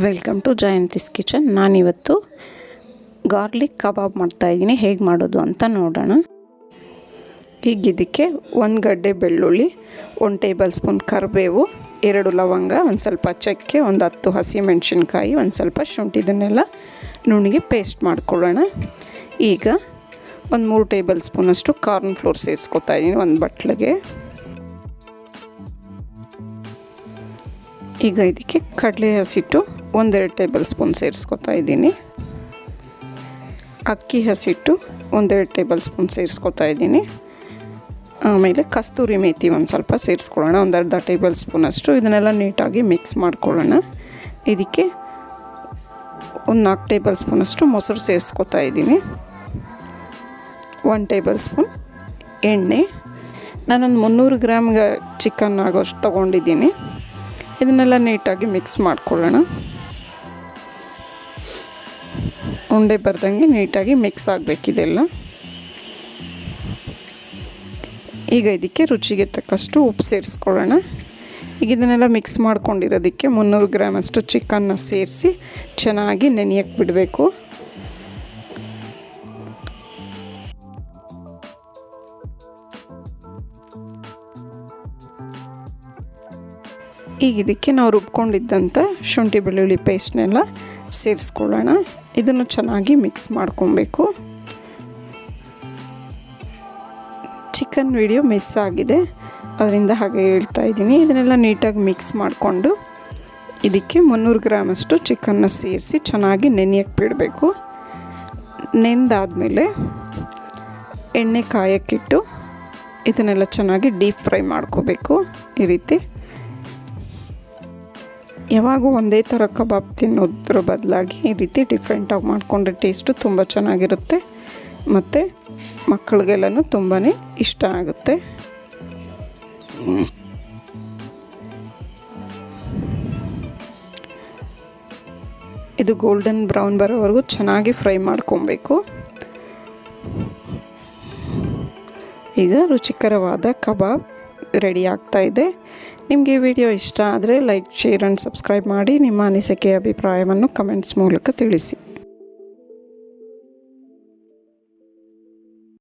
Welcome to Jayanti's kitchen. ನಾನಿವತ್ತು garlic kebab ಮಾಡ್ತಾಯಿದ್ದೀನಿ. ಹೇಗೆ ಮಾಡೋದು ಅಂತ ನೋಡೋಣ. ಈಗ ಇದಕ್ಕೆ 1 ಗಡ್ಡೆ ಬೆಳ್ಳುಳ್ಳಿ, 1 ಟೇಬಲ್ ಸ್ಪೂನ್ ಕರಿಬೇವು, 2 ಲವಂಗ, ಒಂದು ಸ್ವಲ್ಪ ಚಕ್ಕೆ, ಒಂದು 10 ಹಸಿಮೆಣಸಿನ್ಕಾಯಿ, ಒಂದು ಸ್ವಲ್ಪ ಶುಂಠಿ, ಇದನ್ನೆಲ್ಲ ನುಣ್ಣಗೆ ಪೇಸ್ಟ್ ಮಾಡ್ಕೊಳ್ಳೋಣ. ಈಗ ಒಂದು 3 ಟೇಬಲ್ ಸ್ಪೂನಷ್ಟು ಕಾರ್ನ್ ಫ್ಲೋರ್ ಸೇರಿಸ್ಕೊತಾ ಇದ್ದೀನಿ ಒಂದು ಬಟ್ಲಿಗೆ. ಈಗ ಇದಕ್ಕೆ ಕಡಲೆ ಹಸಿಟ್ಟು 1-2 ಟೇಬಲ್ ಸ್ಪೂನ್ ಸೇರಿಸ್ಕೊತಾ ಇದ್ದೀನಿ. ಅಕ್ಕಿ ಹಸಿಟ್ಟು 1-2 ಟೇಬಲ್ ಸ್ಪೂನ್ ಸೇರಿಸ್ಕೊತಾ ಇದ್ದೀನಿ. ಆಮೇಲೆ ಕಸ್ತೂರಿ ಮೇಥಿ ಒಂದು ಸ್ವಲ್ಪ ಸೇರಿಸ್ಕೊಳ್ಳೋಣ, ಒಂದು ಅರ್ಧ ಟೇಬಲ್ ಸ್ಪೂನಷ್ಟು. ಇದನ್ನೆಲ್ಲ ನೀಟಾಗಿ ಮಿಕ್ಸ್ ಮಾಡ್ಕೊಳ್ಳೋಣ. ಇದಕ್ಕೆ ಒಂದು 4 ಟೇಬಲ್ ಸ್ಪೂನಷ್ಟು ಮೊಸರು ಸೇರಿಸ್ಕೊತಾ ಇದ್ದೀನಿ. 1 ಟೇಬಲ್ ಸ್ಪೂನ್ ಎಣ್ಣೆ. ನಾನೊಂದು 300 ಗ್ರಾಮ್ ಚಿಕನ್ ಆಗೋಷ್ಟು ತೊಗೊಂಡಿದ್ದೀನಿ. ಇದನ್ನೆಲ್ಲ ನೀಟಾಗಿ ಮಿಕ್ಸ್ ಮಾಡ್ಕೊಳ್ಳೋಣ. ಉಂಡೆ ಬರ್ದಂಗೆ ನೀಟಾಗಿ ಮಿಕ್ಸ್ ಆಗಬೇಕಿದೆಲ್ಲ. ಈಗ ಇದಕ್ಕೆ ರುಚಿಗೆ ತಕ್ಕಷ್ಟು ಉಪ್ಪು ಸೇರಿಸ್ಕೊಳ್ಳೋಣ. ಈಗ ಇದನ್ನೆಲ್ಲ ಮಿಕ್ಸ್ ಮಾಡ್ಕೊಂಡಿರೋದಕ್ಕೆ 300 ಗ್ರಾಮ್ ಅಷ್ಟು ಚಿಕನ್ನ ಸೇರಿಸಿ ಚೆನ್ನಾಗಿ ನೆನೆಯಕ್ಕೆ ಬಿಡಬೇಕು. ಈಗ ಇದಕ್ಕೆ ನಾವು ರುಬ್ಕೊಂಡಿದ್ದಂಥ ಶುಂಠಿ ಬೆಳ್ಳುಳ್ಳಿ ಪೇಸ್ಟ್ನೆಲ್ಲ ಸೇರಿಸ್ಕೊಳ್ಳೋಣ. ಇದನ್ನು ಚೆನ್ನಾಗಿ ಮಿಕ್ಸ್ ಮಾಡ್ಕೊಬೇಕು. ಚಿಕನ್ ವಿಡಿಯೋ ಮಿಸ್ ಆಗಿದೆ, ಅದರಿಂದ ಹಾಗೆ ಹೇಳ್ತಾ ಇದ್ದೀನಿ. ಇದನ್ನೆಲ್ಲ ನೀಟಾಗಿ ಮಿಕ್ಸ್ ಮಾಡಿಕೊಂಡು ಇದಕ್ಕೆ 300 ಗ್ರಾಮ್ ಅಷ್ಟು ಚಿಕನ್ನ ಸೇರಿಸಿ ಚೆನ್ನಾಗಿ ನೆನೆಯಕ್ಕೆ ಬಿಡಬೇಕು. ನೆಂದಾದಮೇಲೆ ಎಣ್ಣೆ ಕಾಯಕ್ಕಿಟ್ಟು ಇದನ್ನೆಲ್ಲ ಚೆನ್ನಾಗಿ ಡೀಪ್ ಫ್ರೈ ಮಾಡ್ಕೋಬೇಕು. ಈ ರೀತಿ ಯಾವಾಗೂ ಒಂದೇ ಥರ ಕಬಾಬ್ ತಿನ್ನೋದ್ರ ಬದಲಾಗಿ ಈ ರೀತಿ ಡಿಫ್ರೆಂಟಾಗಿ ಮಾಡಿಕೊಂಡ್ರೆ ಟೇಸ್ಟು ತುಂಬ ಚೆನ್ನಾಗಿರುತ್ತೆ ಮತ್ತು ಮಕ್ಕಳಿಗೆಲ್ಲನೂ ತುಂಬಾ ಇಷ್ಟ ಆಗುತ್ತೆ. ಇದು ಗೋಲ್ಡನ್ ಬ್ರೌನ್ ಬರೋವರೆಗೂ ಚೆನ್ನಾಗಿ ಫ್ರೈ ಮಾಡ್ಕೊಬೇಕು. ಈಗ ರುಚಿಕರವಾದ ಕಬಾಬ್ ರೆಡಿ ಆಗ್ತಾ ಇದೆ. ನಿಮಗೆ ವಿಡಿಯೋ ಇಷ್ಟ ಆದರೆ ಲೈಕ್, ಶೇರ್ ಆ್ಯಂಡ್ ಸಬ್ಸ್ಕ್ರೈಬ್ ಮಾಡಿ. ನಿಮ್ಮ ಅನಿಸಿಕೆ ಅಭಿಪ್ರಾಯವನ್ನು ಕಮೆಂಟ್ಸ್ ಮೂಲಕ ತಿಳಿಸಿ.